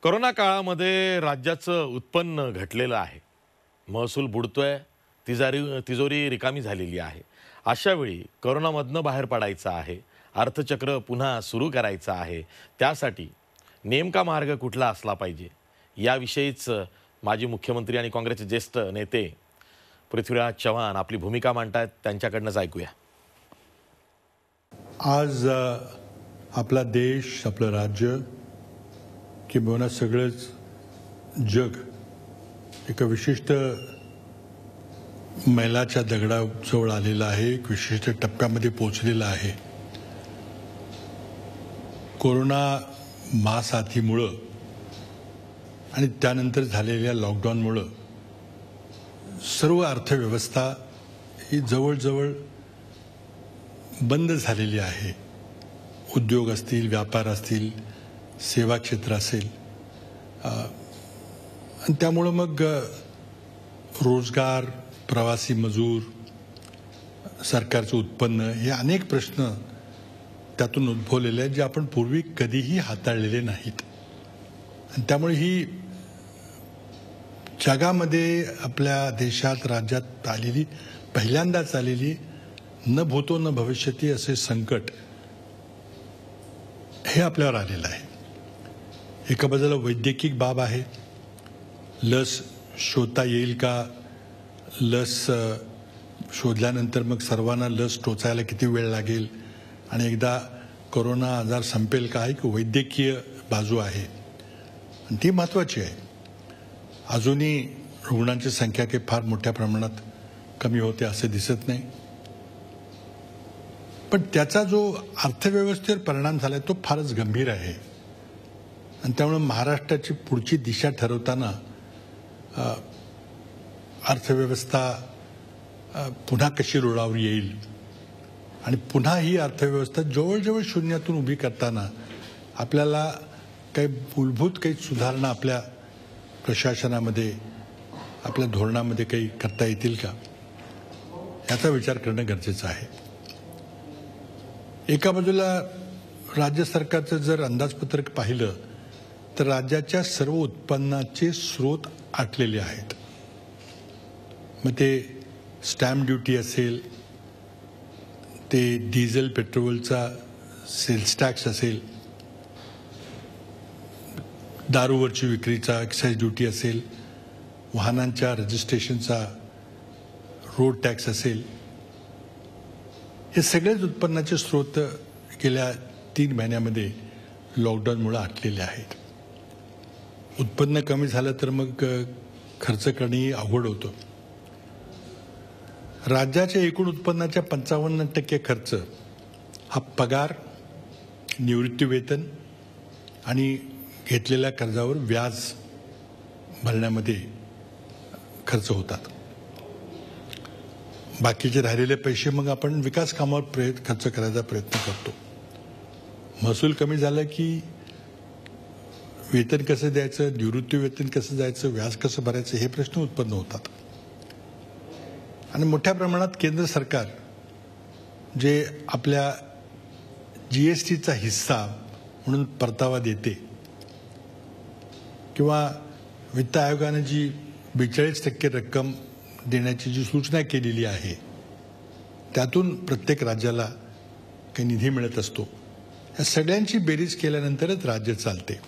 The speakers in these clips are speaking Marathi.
कोरोना काळामध्ये राज्याचं उत्पन्न घटलेलं आहे, महसूल बुडतोय, तिजोरी रिकामी झालेली आहे। अशा वेळी कोरोनामधनं बाहेर पडायचं आहे, अर्थचक्र पुन्हा सुरू करायचं आहे, त्यासाठी नेमका मार्ग कुठला असला पाहिजे याविषयीच माजी मुख्यमंत्री आणि काँग्रेसचे ज्येष्ठ नेते पृथ्वीराज चव्हाण आपली भूमिका मांडतात, त्यांच्याकडूनच ऐकूया। आज आपला देश, आपलं राज्य किंवा सगळंच जग एका विशिष्ट मैलाच्या दगडाजवळ आलेलं आहे, एक विशिष्ट टप्प्यामध्ये पोहोचलेलं आहे। कोरोना महासाथीमुळे आणि त्यानंतर झालेल्या लॉकडाऊनमुळे सर्व अर्थव्यवस्था ही जवळजवळ बंद झालेली आहे। उद्योग असतील, व्यापार असतील, सेवा क्षेत्र असेल, आणि त्यामुळे मग रोजगार, प्रवासी मजूर, सरकारचं उत्पन्न हे अनेक प्रश्न त्यातून उद्भवलेले आहेत, जे आपण पूर्वी कधीही हाताळलेले नाहीत। आणि त्यामुळे ही जगामध्ये आपल्या देशात, राज्यात आलेली, पहिल्यांदाच आलेली, न भूतो न भविष्यती असे संकट हे आपल्यावर आलेलं आहे। एका बाजूला वैद्यकीय बाब आहे, लस शोधता येईल का, लस शोधल्यानंतर मग सर्वांना लस टोचायला किती वेळ लागेल, आणि एकदा कोरोना आजार संपेल का, एक वैद्यकीय बाजू आहे आणि ती महत्त्वाची आहे। अजूनही रुग्णांची संख्या काही फार मोठ्या प्रमाणात कमी होते असे दिसत नाही, पण त्याचा जो अर्थव्यवस्थेवर परिणाम झाला तो फारच गंभीर आहे। आणि त्यामुळे महाराष्ट्राची पुढची दिशा ठरवताना अर्थव्यवस्था पुन्हा कशी रुळावर येईल आणि पुन्हा ही अर्थव्यवस्था जवळजवळ शून्यातून उभी करताना आपल्याला काही मूलभूत काही सुधारणा आपल्या प्रशासनामध्ये, आपल्या धोरणामध्ये काही करता येतील का, याचा विचार करणं गरजेचं आहे। एका बाजूला राज्य सरकारचं जर अंदाजपत्रक पाहिलं तर राज्याच्या सर्व उत्पन्नाचे स्रोत आटलेले आहेत। मग ते स्टॅम्प ड्युटी असेल, ते डिझेल पेट्रोलचा सेल्स टॅक्स असेल, दारूवरची विक्रीचा एक्साईज ड्युटी असेल, वाहनांच्या रजिस्ट्रेशनचा रोड टॅक्स असेल, हे सगळेच उत्पन्नाचे स्रोत गेल्या 3 महिन्यामध्ये लॉकडाऊनमुळे आटलेले आहेत। उत्पन्न कमी झालं तर मग खर्च करणंही अवघड होतं। राज्याच्या एकूण उत्पन्नाच्या 55% खर्च हा पगार, निवृत्तीवेतन आणि घेतलेल्या कर्जावर व्याज भरण्यामध्ये खर्च होतात। बाकीचे राहिलेले पैसे मग आपण विकास कामावर खर्च करायचा प्रयत्न करतो। महसूल कमी झाला की वेतन कसं द्यायचं, निवृत्ती वेतन कसं द्यायचं, व्याज कसं भरायचं, हे प्रश्न उत्पन्न होतात। आणि मोठ्या प्रमाणात केंद्र सरकार जे आपल्या जीएसटीचा हिस्सा म्हणून परतावा देते, किंवा वित्त आयोगाने जी 42% रक्कम देण्याची जी सूचना केलेली आहे, त्यातून प्रत्येक राज्याला काही निधी मिळत असतो। या सगळ्यांची बेरीज केल्यानंतरच राज्य चालते।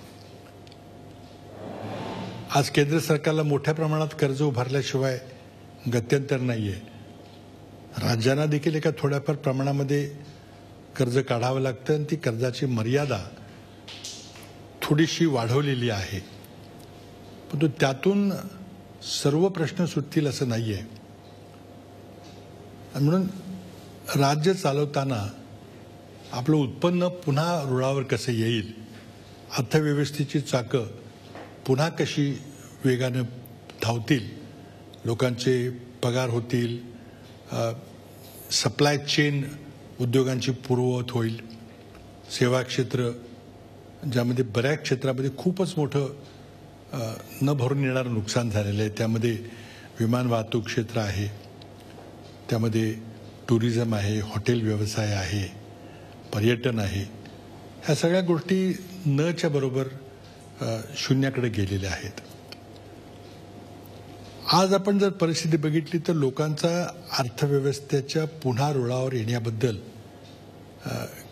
आज केंद्र सरकारला मोठ्या प्रमाणात कर्ज उभारल्याशिवाय गत्यंतर नाहीये। राज्यांना देखील एका थोड्याफार प्रमाणामध्ये कर्ज काढावं लागतं आणि ती कर्जाची मर्यादा थोडीशी वाढवलेली आहे, पण त्यातून सर्व प्रश्न सुटतील असं नाहीये। म्हणून राज्य चालवताना आपलं उत्पन्न पुन्हा रुळावर कसं येईल, अर्थव्यवस्थेची चाकं पुन्हा कशी वेगाने धावतील, लोकांचे पगार होतील, सप्लाय चेन उद्योगांची पूर्ववत होईल, सेवा क्षेत्र ज्यामध्ये बऱ्याच क्षेत्रामध्ये खूपच मोठं न भरून येणारं नुकसान झालेलं आहे, त्यामध्ये विमान वाहतूक क्षेत्र आहे, त्यामध्ये टुरिझम आहे, हॉटेल व्यवसाय आहे, पर्यटन आहे, ह्या सगळ्या गोष्टी नच्या बरोबर शून्याकडे गेलेले आहेत. आज आपण जर परिस्थिती बघितली तर लोकांचा अर्थव्यवस्थेच्या पुन्हा रुळावर येण्याबद्दल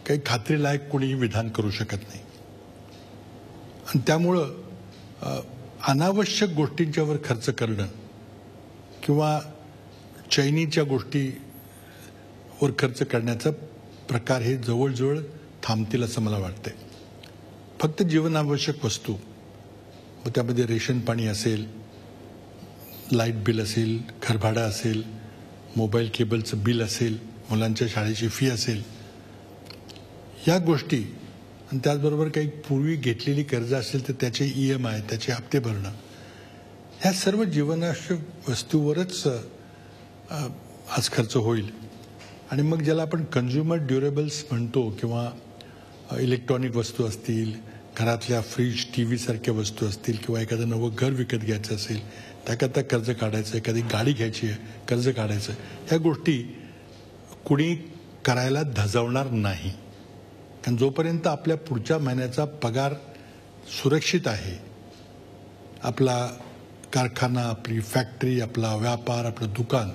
काही खात्रीलायक कोणीही विधान करू शकत नाही. आणि त्यामुळं अनावश्यक गोष्टींच्यावर खर्च करणं किंवा चैनीच्या गोष्टीवर खर्च करण्याचा प्रकार हे जवळजवळ थांबतील असं मला वाटतंय. फक्त जीवनावश्यक वस्तू, मग त्यामध्ये रेशन पाणी असेल, लाईट बिल असेल, घरभाडं असेल, मोबाईल केबलचं बिल असेल, मुलांच्या शाळेची फी असेल, या गोष्टी आणि त्याचबरोबर काही पूर्वी घेतलेली कर्ज असेल तर त्याचे EMI, त्याचे हप्ते भरणं, ह्या सर्व जीवनावश्यक वस्तूवरच आज खर्च होईल. आणि मग ज्याला आपण कन्झ्युमर ड्युरेबल्स म्हणतो किंवा इलेक्ट्रॉनिक वस्तू असतील, घरातल्या फ्रीज, TV सारख्या वस्तू असतील किंवा एखादं नवं घर विकत घ्यायचं असेल त्याकरता कर्ज काढायचं, एखादी गाडी घ्यायची आहे कर्ज काढायचं, ह्या गोष्टी कुणी करायला धजावणार नाही. कारण जोपर्यंत आपल्या पुढच्या महिन्याचा पगार सुरक्षित आहे, आपला कारखाना, आपली फॅक्टरी, आपला व्यापार, आपलं दुकान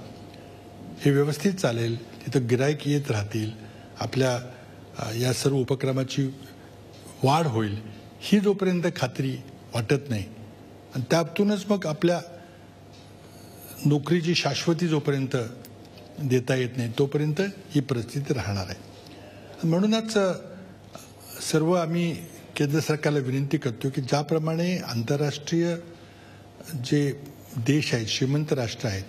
हे व्यवस्थित चालेल, तिथं गिराईक येत राहतील, आपल्या या सर्व उपक्रमाची वाढ होईल, ही जोपर्यंत खात्री वाटत नाही आणि त्यातूनच मग आपल्या नोकरीची शाश्वती जोपर्यंत देता येत नाही तोपर्यंत ही परिस्थिती राहणार आहे. म्हणूनच सर्व आम्ही केंद्र सरकारला विनंती करतो की ज्याप्रमाणे आंतरराष्ट्रीय जे देश आहेत, श्रीमंत राष्ट्र आहेत,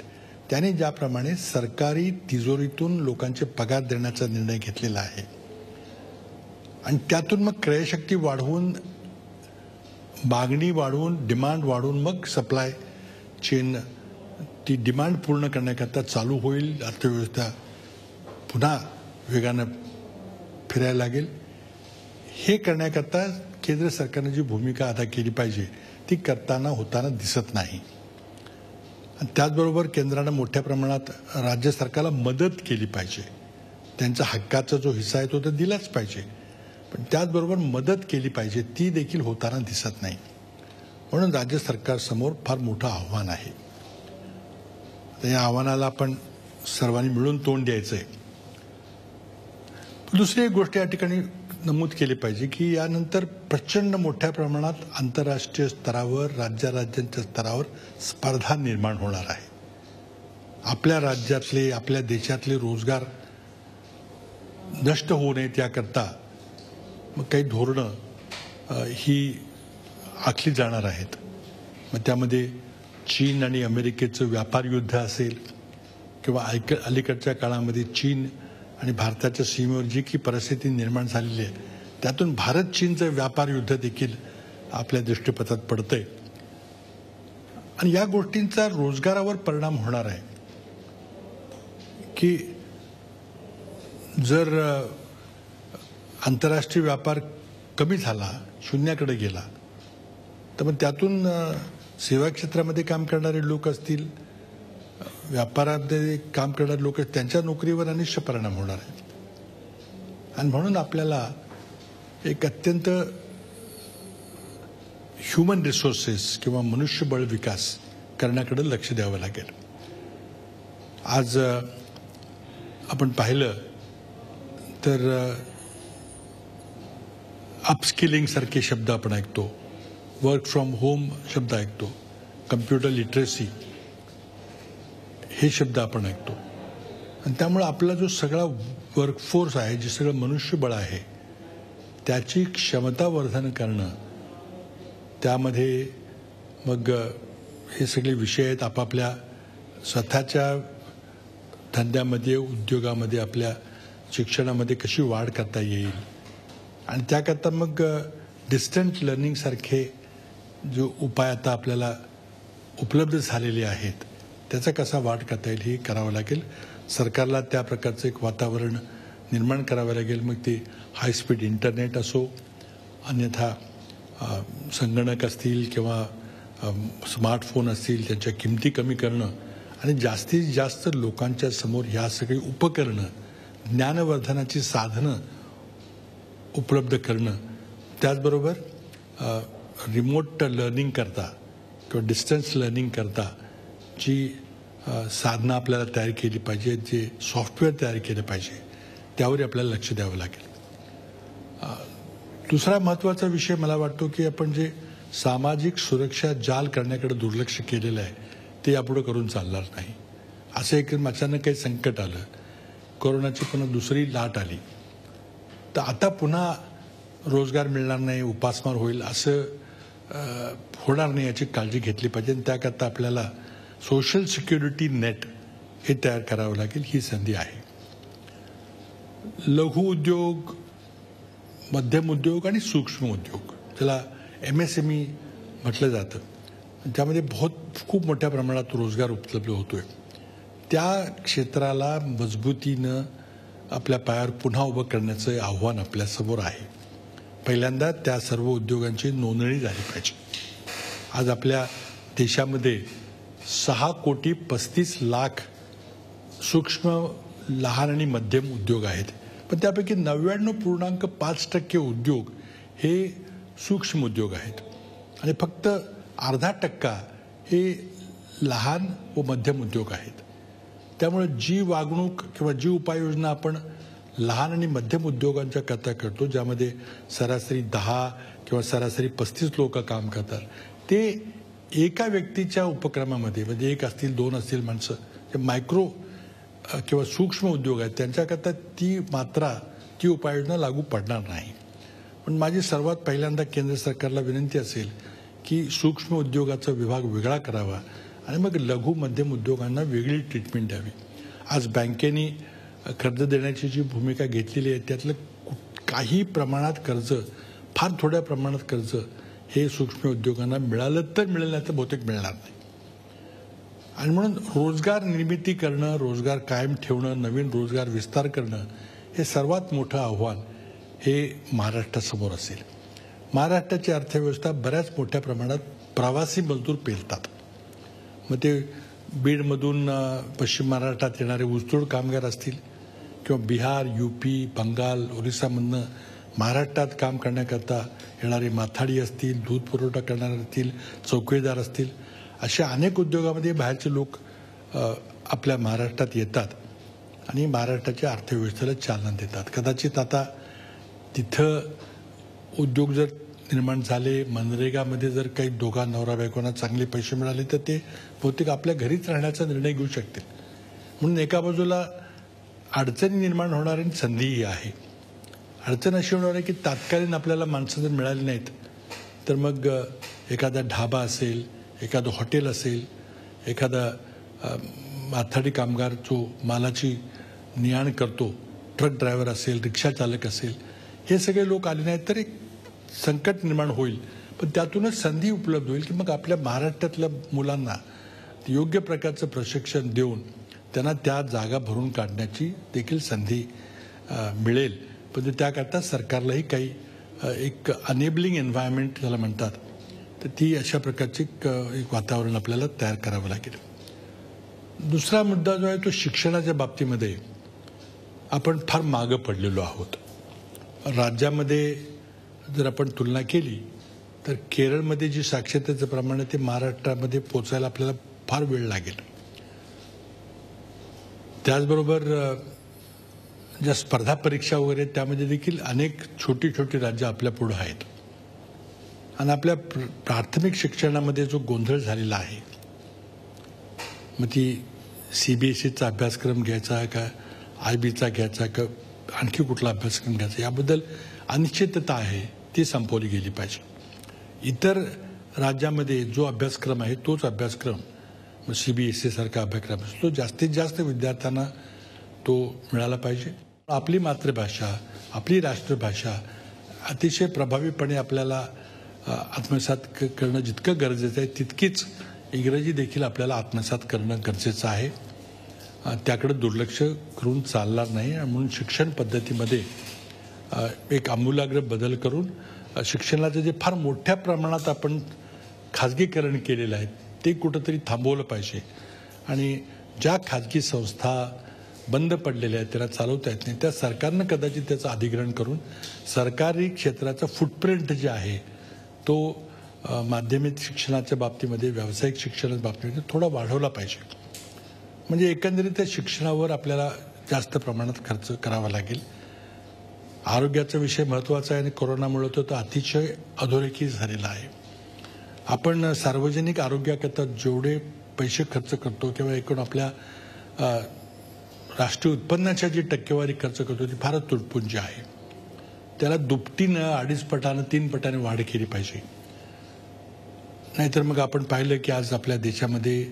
त्याने ज्याप्रमाणे सरकारी तिजोरीतून लोकांचे पगार देण्याचा निर्णय घेतलेला आहे आणि त्यातून मग क्रयशक्ती वाढवून, मागणी वाढवून, डिमांड वाढवून मग सप्लाय चेन ती डिमांड पूर्ण करण्याकरता चालू होईल, अर्थव्यवस्था पुन्हा वेगानं फिरायला लागेल. हे करण्याकरता केंद्र सरकारने जी भूमिका अदा केली पाहिजे ती होताना दिसत नाही. आणि त्याचबरोबर केंद्रानं मोठ्या प्रमाणात राज्य सरकारला मदत केली पाहिजे. त्यांचा हक्काचा जो हिस्सा आहे तो तर दिलाच पाहिजे, पण त्याचबरोबर मदत केली पाहिजे, ती देखील होताना दिसत नाही. म्हणून राज्य सरकारसमोर फार मोठं आव्हान आहे. या आव्हानाला आपण सर्वांनी मिळून तोंड द्यायचं आहे. दुसरी एक गोष्ट या ठिकाणी नमूद केली पाहिजे की यानंतर प्रचंड मोठ्या प्रमाणात आंतरराष्ट्रीय स्तरावर, राज्यांच्या स्तरावर स्पर्धा निर्माण होणार आहे. आपल्या राज्यातले, आपल्या देशातले रोजगार नष्ट होऊ नयेत याकरता मग काही धोरणं ही आखली जाणार आहेत. मग त्यामध्ये चीन आणि अमेरिकेचं व्यापार युद्ध असेल किंवा अलीकडच्या काळामध्ये चीन आणि भारताच्या सीमेवर जी की परिस्थिती निर्माण झालेली आहे त्यातून भारत चीनचं व्यापार युद्ध देखील आपल्या दृष्टीपथात पडतंय आणि या गोष्टींचा रोजगारावर परिणाम होणार आहे. की जर आंतरराष्ट्रीय व्यापार कमी झाला, शून्याकडे गेला, तर मग त्यातून सेवा क्षेत्रामध्ये काम करणारे लोक असतील, व्यापारामध्ये काम करणारे लोक, त्यांच्या नोकरीवर अनिष्ट परिणाम होणार आहे. आणि म्हणून आपल्याला एक अत्यंत ह्युमन रिसोर्सेस किंवा मनुष्यबळ विकास करण्याकडे लक्ष द्यावं लागेल. आज आपण पाहिलं तर अपस्किलिंग सारखे शब्द आपण ऐकतो, वर्क फ्रॉम होम शब्द ऐकतो, कम्प्युटर लिटरसी हे शब्द आपण ऐकतो. आणि त्यामुळे आपला जो सगळा वर्कफोर्स आहे, जे सगळं मनुष्यबळ आहे, त्याची क्षमतावर्धन करणं, त्यामध्ये मग हे सगळे विषय आहेत. आपापल्या स्वतःच्या धंद्यामध्ये, उद्योगामध्ये, आपल्या शिक्षणामध्ये कशी वाढ करता येईल आणि त्याकरता मग डिस्टन्स लर्निंगसारखे जो उपाय आता आपल्याला उपलब्ध झालेले आहेत त्याचा कसा वाढ करता येईल हे करावं लागेल. सरकारला त्या प्रकारचं एक वातावरण निर्माण करावं लागेल. मग ते हाय स्पीड इंटरनेट असो, अन्यथा संगणक असतील किंवा स्मार्टफोन असतील, त्यांच्या किमती कमी करणं आणि जास्तीत जास्त लोकांच्या समोर ह्या सगळी उपकरणं, ज्ञानवर्धनाची साधनं उपलब्ध करणं, त्याचबरोबर रिमोट लर्निंग करता किंवा डिस्टन्स लर्निंग करता जी साधनं आपल्याला तयार केली पाहिजे, जे सॉफ्टवेअर तयार केलं पाहिजे, त्यावर आपल्याला लक्ष द्यावं लागेल. दुसरा महत्त्वाचा विषय मला वाटतो की आपण जे सामाजिक सुरक्षा जाल करण्याकडे दुर्लक्ष केलेलं आहे ते यापुढे करून चालणार नाही. असं एक अचानक काही संकट आलं, कोरोनाची पुन्हा दुसरी लाट आली, तर आता पुन्हा रोजगार मिळणार नाही, उपासमार होईल असं होणार नाही याची काळजी घेतली पाहिजे. आणि त्याकरता आपल्याला सोशल सिक्युरिटी नेट हे तयार करावं लागेल. ही संधी आहे. लघु उद्योग, मध्यम उद्योग आणि सूक्ष्म उद्योग, ज्याला MSME म्हटलं जातं, त्यामध्ये खूप मोठ्या प्रमाणात रोजगार उपलब्ध होतोय. त्या क्षेत्राला मजबूतीनं आपल्या पायावर पुन्हा उभं करण्याचं आव्हान आपल्यासमोर आहे. पहिल्यांदा त्या सर्व उद्योगांची नोंदणी झाली पाहिजे. आज आपल्या देशामध्ये 6,35,00,000 सूक्ष्म, लहान आणि मध्यम उद्योग आहेत, पण त्यापैकी 99.5% उद्योग हे सूक्ष्म उद्योग आहेत आणि फक्त 0.5% हे लहान व मध्यम उद्योग आहेत. त्यामुळे जी वागणूक किंवा जी उपाययोजना आपण लहान आणि मध्यम उद्योगांच्या करता करतो, ज्यामध्ये सरासरी 10 किंवा सरासरी 35 लोक काम करतात, ते एका व्यक्तीच्या उपक्रमामध्ये, म्हणजे 1 असतील 2 असतील माणसं, जे मायक्रो किंवा सूक्ष्म उद्योग आहेत त्यांच्याकरता ती मात्रा, ती उपाययोजना लागू पडणार नाही. पण माझी सर्वात पहिल्यांदा केंद्र सरकारला विनंती असेल की सूक्ष्म उद्योगाचा विभाग वेगळा करावा आणि मग लघु मध्यम उद्योगांना वेगळी ट्रीटमेंट द्यावी. आज बँकेने कर्ज देण्याची जी भूमिका घेतलेली आहे त्यातलं काही प्रमाणात कर्ज, फार थोड्या प्रमाणात कर्ज हे सूक्ष्म उद्योगांना मिळालं तर मिळेल, नाही तर बहुतेक मिळणार नाही. आणि म्हणून रोजगार निर्मिती करणं, रोजगार कायम ठेवणं, नवीन रोजगार विस्तार करणं हे सर्वात मोठं आव्हान हे महाराष्ट्रासमोर असेल. महाराष्ट्राची अर्थव्यवस्था बऱ्याच मोठ्या प्रमाणात प्रवासी मजदूर पेलतात. मग ते बीडमधून पश्चिम महाराष्ट्रात येणारे ऊसतोड कामगार असतील किंवा बिहार, UP, बंगाल, ओरिसामधनं महाराष्ट्रात काम करण्याकरता येणारे माथाडी असतील, दूध पुरवठा करणारे असतील, चौकीदार असतील, अशा अनेक उद्योगामध्ये बाहेरचे लोक आपल्या महाराष्ट्रात येतात आणि महाराष्ट्राच्या अर्थव्यवस्थेला चालना देतात. कदाचित आता तिथं उद्योग जर निर्माण झाले, मनरेगामध्ये जर काही दोघा नवरा बायकोंना चांगले पैसे मिळाले तर ते बहुतेक आपल्या घरीच राहण्याचा निर्णय घेऊ शकतील. म्हणून एका बाजूला अडचणी निर्माण होणार आणि संधीही आहे. अडचण अशी होणार आहे की तात्कालीन आपल्याला माणसं जर मिळाली नाहीत तर मग एखादा ढाबा असेल, एखादं हॉटेल असेल, एखादा माथाडी कामगार जो मालाची ने-आण करतो, ट्रक ड्रायव्हर असेल, रिक्षा चालक असेल, हे सगळे लोक आले नाहीत तर एक संकट निर्माण होईल. पण त्यातूनच संधी उपलब्ध होईल की मग आपल्या महाराष्ट्रातल्या मुलांना योग्य प्रकारचं प्रशिक्षण देऊन त्यांना त्या जागा भरून काढण्याची देखील संधी मिळेल. पण त्याकरता सरकारलाही काही एक अनेबलिंग एन्व्हायरमेंट ज्याला म्हणतात, तर ती अशा प्रकारची एक वातावरण आपल्याला तयार करावं लागेल. दुसरा मुद्दा जो आहे तो शिक्षणाच्या बाबतीमध्ये आपण फार मागं पडलेलो आहोत. राज्यामध्ये जर आपण तुलना केली तर केरळमध्ये जी साक्षरतेचं प्रमाण आहे ते महाराष्ट्रामध्ये पोचायला आपल्याला फार वेळ लागेल. त्याचबरोबर ज्या स्पर्धा परीक्षा वगैरे त्यामध्ये देखील अनेक छोटी छोटी राज्य आपल्या पुढे आहेत. आणि आपल्या प्राथमिक शिक्षणामध्ये जो गोंधळ झालेला आहे, मग ती CBSEचा अभ्यासक्रम घ्यायचा का IB चा घ्यायचा का आणखी कुठला अभ्यासक्रम घ्यायचा, याबद्दल अनिश्चितता आहे, ती संपवली गेली पाहिजे. इतर राज्यामध्ये जो अभ्यासक्रम आहे तोच अभ्यासक्रम, CBSE सारखा अभ्यासक्रम तो जास्तीत जास्त विद्यार्थ्यांना तो मिळाला पाहिजे. आपली मातृभाषा, आपली राष्ट्रभाषा अतिशय प्रभावीपणे आपल्याला आत्मसात करणं जितकं गरजेचं आहे तितकीच इंग्रजी देखील आपल्याला आत्मसात करणं गरजेचं आहे. त्याकडे दुर्लक्ष करून चालणार नाही. म्हणून शिक्षण पद्धतीमध्ये एक आमूलाग्र बदल करून शिक्षणाचं जे फार मोठ्या प्रमाणात आपण खाजगीकरण केलेलं आहे ते कुठंतरी थांबवलं पाहिजे. आणि ज्या खाजगी संस्था बंद पडलेल्या आहेत, त्याला चालवता येत नाही, त्या सरकारनं कदाचित त्याचं अधिग्रहण करून सरकारी क्षेत्राचं फुटप्रिंट जे आहे तो माध्यमिक शिक्षणाच्या बाबतीमध्ये, व्यावसायिक शिक्षणाच्या बाबतीमध्ये थोडा वाढवला पाहिजे. म्हणजे एकंदरीत त्या शिक्षणावर आपल्याला जास्त प्रमाणात खर्च करावा लागेल. आरोग्याचा विषय महत्त्वाचा आहे आणि कोरोनामुळे तो अतिशय अधोरेखित झालेला आहे. आपण सार्वजनिक आरोग्याकरता जेवढे पैसे खर्च करतो किंवा एकूण आपल्या राष्ट्रीय उत्पन्नाच्या जी टक्केवारी खर्च करतो ती फारच तुटपुंजी आहे. त्याला दुपटीनं, 2.5 पटानं, 3 पटाने वाढ केली पाहिजे. नाहीतर मग आपण पाहिलं की आज आपल्या देशामध्ये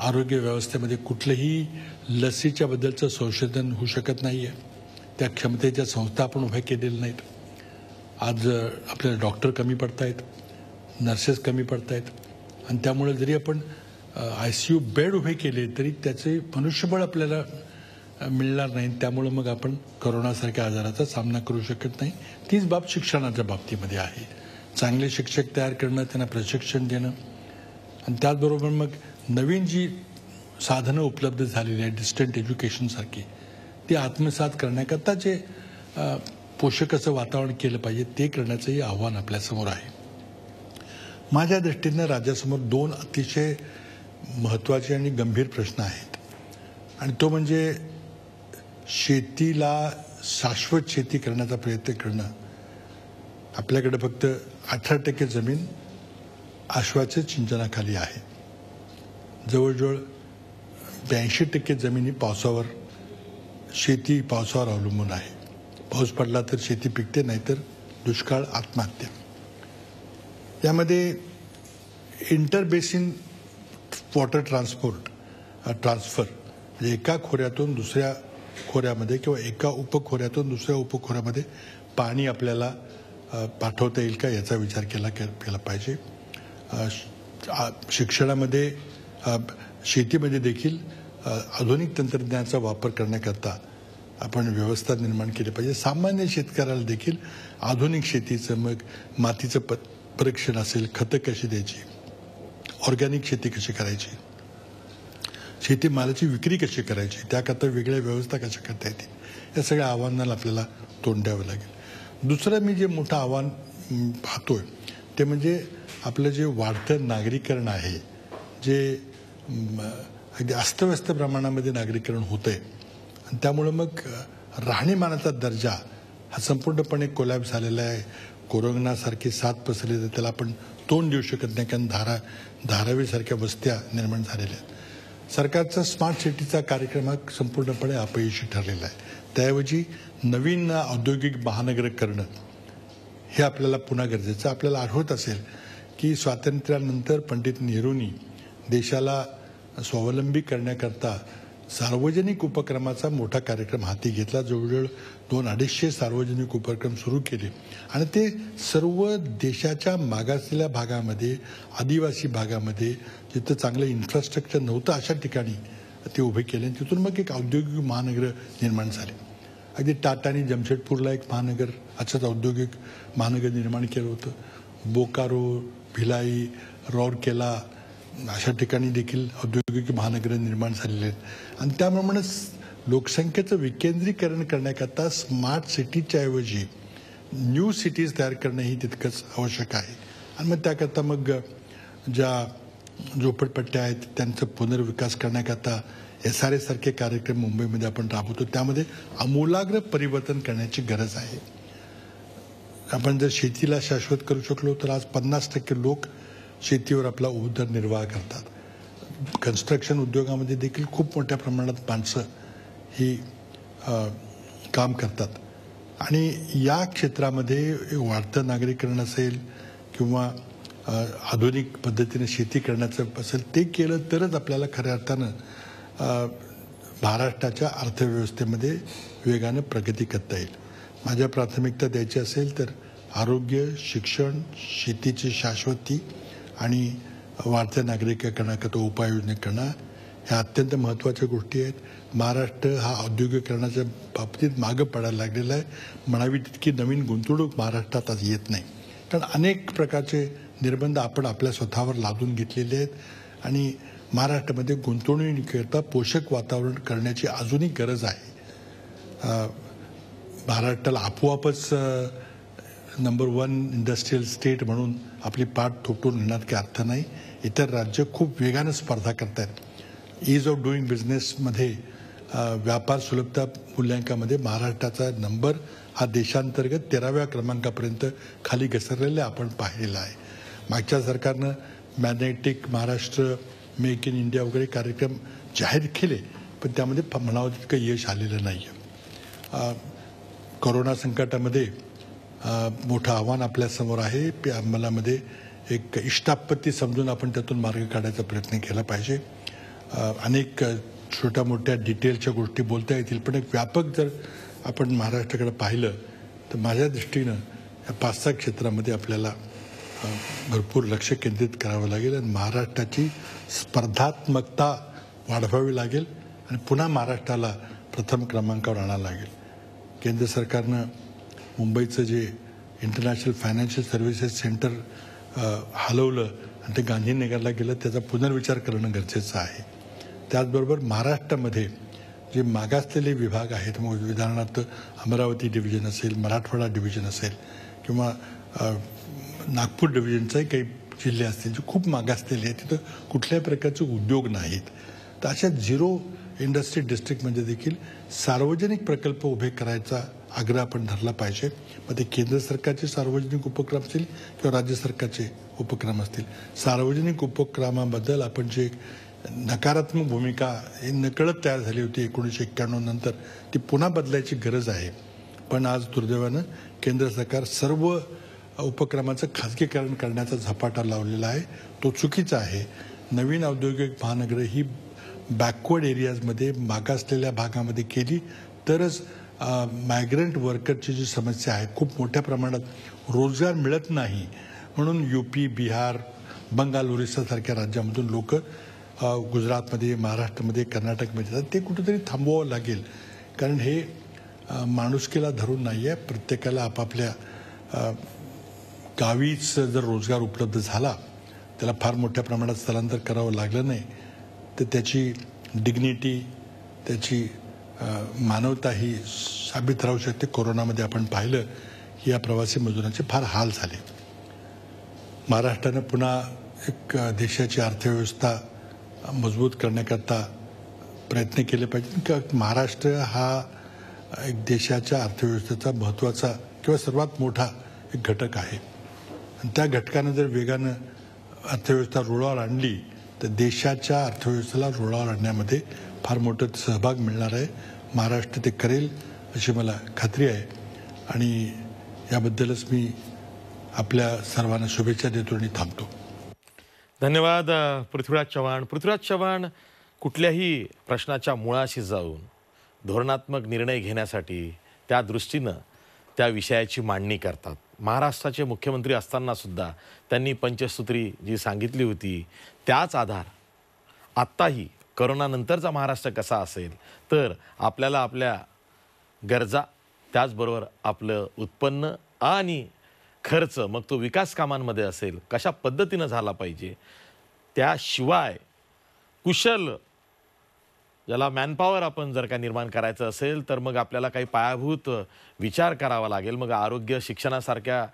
आरोग्य व्यवस्थेमध्ये कुठलंही लसीच्या बद्दलचं संशोधन होऊ शकत नाही आहे. त्या क्षमतेच्या संस्था आपण उभ्या केलेल्या नाहीत. आज आपल्याला डॉक्टर कमी पडत आहेत, नर्सेस कमी पडत आहेत आणि त्यामुळे जरी आपण ICU बेड उभे केले तरी त्याचे मनुष्यबळ आपल्याला मिळणार नाही. त्यामुळे मग आपण कोरोनासारख्या आजाराचा सामना करू शकत नाही. तीच बाब शिक्षणाच्या बाबतीमध्ये आहे. चांगले शिक्षक तयार करणं, त्यांना प्रशिक्षण देणं आणि त्याचबरोबर मग नवीन जी साधनं उपलब्ध झालेली आहेत डिस्टंट एज्युकेशनसारखी ती आत्मसात करण्याकरता जे पोषक असं वातावरण केलं पाहिजे ते करण्याचंही आव्हान आपल्यासमोर आहे. माझ्या दृष्टीनं राज्यासमोर 2 अतिशय महत्त्वाचे आणि गंभीर प्रश्न आहेत आणि तो म्हणजे शेतीला शाश्वत शेती करण्याचा प्रयत्न करणं. आपल्याकडे फक्त 18% जमीन आश्वाच्या सिंचनाखाली आहे. जवळजवळ 82% जमिनी शेती पावसावर अवलंबून आहे. पाऊस पडला तर शेती पिकते, नाहीतर दुष्काळ, आत्महत्या. यामध्ये इंटरबेसिन वॉटर ट्रान्सफर म्हणजे एका खोऱ्यातून दुसऱ्या खोऱ्यामध्ये किंवा एका उपखोऱ्यातून दुसऱ्या उपखोऱ्यामध्ये पाणी आपल्याला पाठवता येईल का याचा विचार केला पाहिजे. शिक्षणामध्ये, शेतीमध्ये देखील आधुनिक तंत्रज्ञानाचा वापर करण्याकरता आपण व्यवस्था निर्माण केली पाहिजे. सामान्य शेतकऱ्याला देखील आधुनिक शेतीचं, मग मातीचं परीक्षण असेल, खतं कशी द्यायची, ऑर्गॅनिक शेती कशी करायची, शेतीमालाची विक्री कशी करायची, त्याकरता वेगळ्या व्यवस्था कशा करता येतील, या सगळ्या आव्हानाला आपल्याला तोंड द्यावं लागेल. दुसरं मी जे मोठं आव्हान पाहतोय ते म्हणजे आपलं जे वाढतं नागरीकरण आहे, जे अगदी अस्तव्यस्त प्रमाणामध्ये नागरीकरण होतंय आणि त्यामुळं मग राहणीमानाचा दर्जा हा संपूर्णपणे कोलॅप्स झालेला आहे. कोरोनासारखी साथ पसरली तर त्याला आपण तोंड देऊ शकत नाही, कारण धारावीसारख्या वस्त्या निर्माण झालेल्या आहेत. सरकारचा स्मार्ट सिटीचा कार्यक्रम हा संपूर्णपणे अपयशी ठरलेला आहे. त्याऐवजी नवीन औद्योगिक महानगर करणं हे आपल्याला पुन्हा गरजेचं. आपल्याला आठवत असेल की स्वातंत्र्यानंतर पंडित नेहरूंनी देशाला स्वावलंबी करण्याकरता सार्वजनिक उपक्रमाचा मोठा कार्यक्रम हाती घेतला. जवळजवळ 200-250 सार्वजनिक उपक्रम सुरू केले आणि ते सर्व देशाच्या मागासलेल्या भागामध्ये, आदिवासी भागामध्ये, जिथं चांगलं इन्फ्रास्ट्रक्चर नव्हतं अशा ठिकाणी ते उभे केले. तिथून मग एक औद्योगिक महानगर निर्माण झाले. अगदी टाटानी जमशेदपूरला एक महानगर, असंच औद्योगिक महानगर निर्माण केलं होतं. बोकारो, भिलाई, राउरकेला अशा ठिकाणी देखील औद्योगिक महानगर निर्माण झालेले आहेत आणि त्याप्रमाणेच लोकसंख्येचं विकेंद्रीकरण करण्याकरता स्मार्ट सिटीच्या ऐवजी न्यू सिटीज तयार करणं ही तितकंच आवश्यक आहे. आणि मग त्याकरता मग ज्या झोपडपट्ट्या आहेत त्यांचा पुनर्विकास करण्याकरता SRA सारखे कार्यक्रम मुंबईमध्ये आपण राबवतो. त्यामध्ये आमूलाग्र परिवर्तन करण्याची गरज आहे. आपण जर शेतीला शाश्वत करू शकलो तर आज 50% लोक शेतीवर आपला उदरनिर्वाह करतात. कन्स्ट्रक्शन उद्योगामध्ये देखील खूप मोठ्या प्रमाणात माणसं ही काम करतात आणि या क्षेत्रामध्ये वाढतं नागरीकरण असेल किंवा आधुनिक पद्धतीने शेती करण्याचं असेल ते केलं तरच आपल्याला खऱ्या अर्थानं महाराष्ट्राच्या अर्थव्यवस्थेमध्ये वेगानं प्रगती करता येईल. माझ्या प्राथमिकता द्यायची असेल तर आरोग्य, शिक्षण, शेतीची शाश्वती आणि वाढत्या नागरिकीकरणाकरता उपाययोजना करणं ह्या अत्यंत महत्त्वाच्या गोष्टी आहेत. महाराष्ट्र हा औद्योगिकरणाच्या बाबतीत मागं पडायला लागलेला आहे. म्हणावी तितकी नवीन गुंतवणूक महाराष्ट्रात आज येत नाही, कारण अनेक प्रकारचे निर्बंध आपण आपल्या स्वतःवर लादून घेतलेले आहेत आणि महाराष्ट्रामध्ये गुंतवणुकीकरता पोषक वातावरण करण्याची अजूनही गरज आहे. महाराष्ट्राला आपोआपच नंबर 1 इंडस्ट्रियल स्टेट म्हणून आपली पाठ थोपटून घेण्यात काही अर्थ नाही. इतर राज्य खूप वेगानं स्पर्धा करत आहेत. ईज ऑफ डुईंग बिझनेसमध्ये व्यापार सुलभता मूल्यांकामध्ये महाराष्ट्राचा नंबर हा देशांतर्गत 13व्या क्रमांकापर्यंत खाली घसरलेला आपण पाहिलेला आहे. मागच्या सरकारनं magnetic Maharashtra, make in India वगैरे कार्यक्रम जाहीर केले, पण त्यामध्ये म्हणावं तितकं यश आलेलं नाही आहे. कोरोना संकटामध्ये मोठं आव्हान आपल्यासमोर आहे. अंमलामध्ये एक इष्टापत्ती समजून आपण त्यातून मार्ग काढायचा प्रयत्न केला पाहिजे. अनेक छोट्या मोठ्या डिटेलच्या गोष्टी बोलता येतील, पण एक व्यापक जर आपण महाराष्ट्राकडे पाहिलं तर माझ्या दृष्टीनं या 5-6 क्षेत्रामध्ये आपल्याला भरपूर लक्ष केंद्रित करावं लागेल आणि महाराष्ट्राची स्पर्धात्मकता वाढवावी लागेल आणि पुन्हा महाराष्ट्राला प्रथम क्रमांकावर आणावं लागेल. केंद्र सरकारनं मुंबईचं जे इंटरनॅशनल फायनान्शियल सर्व्हिसेस सेंटर हलवलं आणि ते गांधीनगरला गेलं, त्याचा पुनर्विचार करणं गरजेचं आहे. त्याचबरोबर महाराष्ट्रामध्ये जे मागासलेले विभाग आहेत, मग उदाहरणार्थ अमरावती डिव्हिजन असेल, मराठवाडा डिव्हिजन असेल किंवा नागपूर डिव्हिजनचाही काही जिल्हे असतील जे खूप मागासलेले आहेत, तिथं कुठल्याही प्रकारचे उद्योग नाहीत, तर अशा 0 इंडस्ट्री डिस्ट्रिक्टमध्ये देखील सार्वजनिक प्रकल्प उभे करायचा आग्रह आपण धरला पाहिजे. मग ते केंद्र सरकारचे सार्वजनिक उपक्रम असतील किंवा राज्य सरकारचे उपक्रम असतील. सार्वजनिक उपक्रमाबद्दल आपण जे नकारात्मक भूमिका ही नकळत तयार झाली होती 1991 नंतर, ती पुन्हा बदलायची गरज आहे. पण आज दुर्दैवानं केंद्र सरकार सर्व उपक्रमाचं खाजगीकरण करण्याचा झपाटा लावलेला आहे. तो चुकीचा आहे. नवीन औद्योगिक महानगरं ही बॅकवर्ड एरियाजमध्ये, मागासलेल्या भागामध्ये केली तरच मायग्रंट वर्करची जी समस्या आहे, खूप मोठ्या प्रमाणात रोजगार मिळत नाही म्हणून UP, बिहार, बंगाल, ओरिसासारख्या राज्यामधून लोक गुजरातमध्ये, महाराष्ट्रामध्ये, कर्नाटकमध्ये जातात. ते कुठेतरी थांबवावं लागेल, कारण हे माणुसकीला धरून नाही आहे. प्रत्येकाला आपापल्या गावीच जर रोजगार उपलब्ध झाला, त्याला फार मोठ्या प्रमाणात स्थलांतर करावं लागलं नाही, तर त्याची डिग्निटी, त्याची मानवता ही साबित राहू शकते. कोरोनामध्ये आपण पाहिलं की या प्रवासी मजुरांचे फार हाल झाले. महाराष्ट्रानं पुन्हा एक देशाची अर्थव्यवस्था मजबूत करण्याकरता प्रयत्न केले पाहिजे. महाराष्ट्र हा एक देशाच्या अर्थव्यवस्थेचा महत्त्वाचा किंवा सर्वात मोठा एक घटक आहे आणि त्या घटकानं जर वेगानं अर्थव्यवस्था रुळावर आणली तर देशाच्या अर्थव्यवस्थेला रुळावर आणण्यामध्ये फार मोठं सहभाग मिळणार आहे. महाराष्ट्र ते करेल अशी मला खात्री आहे आणि याबद्दलच मी आपल्या सर्वांना शुभेच्छा देतो आणि थांबतो. धन्यवाद पृथ्वीराज चव्हाण. पृथ्वीराज चव्हाण कुठल्याही प्रश्नाच्या मुळाशी जाऊन धोरणात्मक निर्णय घेण्यासाठी त्या दृष्टीनं त्या विषयाची मांडणी करतात. महाराष्ट्राचे मुख्यमंत्री असताना सुद्धा त्यांनी पंचसूत्री जी सांगितली होती त्याच आधार आत्ताही करोनानंतरचा महाराष्ट्र कसा असेल तर आपल्याला आपल्या गरजा, त्याचबरोबर आपलं उत्पन्न आणि खर्च, मग तो विकास कामांमध्ये असेल, कशा पद्धतीनं झाला पाहिजे, त्याशिवाय कुशल ज्याला मॅनपॉवर आपण जर का निर्माण करायचं असेल तर मग आपल्याला काही पायाभूत विचार करावा लागेल. मग आरोग्य, शिक्षणासारख्या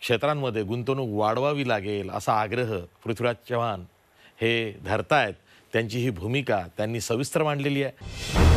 क्षेत्रांमध्ये गुंतवणूक वाढवावी लागेल असा आग्रह पृथ्वीराज चव्हाण हे धरतायत. त्यांची ही भूमिका त्यांनी सविस्तर मांडलेली आहे.